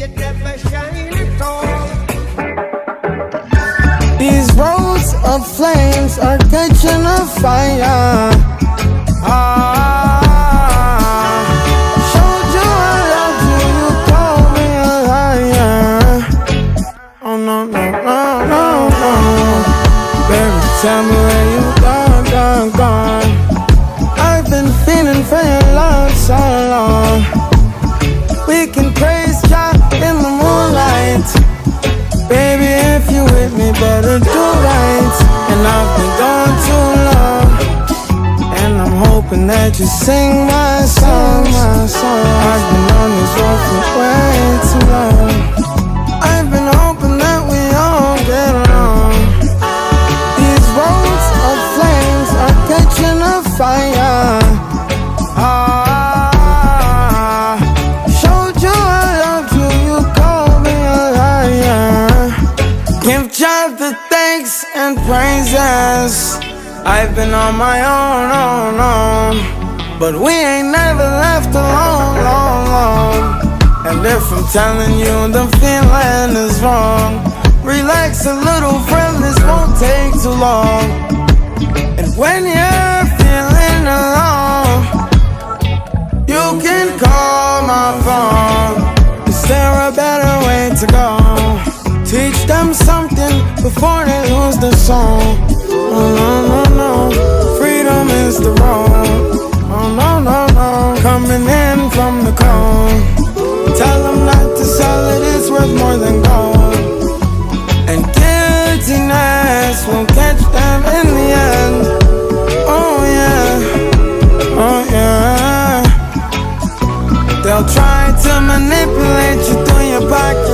you never shine at all. These roads of flames are catching a fire. Showed you I loved you, you called me a liar. Oh no, no, no, no, no. Baby, tell me where you gone, gone, gone. I've been feeling for your love so long. We can praise God in the moonlight. Baby, if you with me, better do right. And I've been gone too long, and I'm hoping that you sing my song, my song. I've been on this road for way too long. I've been hoping that we all get along. These roads of flames are catching a fire. Showed you I loved you, you called me a liar. Give God the thanks and praises. I've been on my own, but we ain't never left alone, long, long. And if I'm telling you the feeling is wrong, relax a little, friend, this won't take too long. And when you're feeling alone, you can call my phone. Is there a better way to go? Teach them something before they lose the song. Oh no, no, no, freedom is the road. Oh no, no, no, coming in from the cold. Tell them not to sell it, it's worth more than gold. And guiltiness will catch them in the end. Oh yeah, oh yeah. They'll try to manipulate you through your pocket.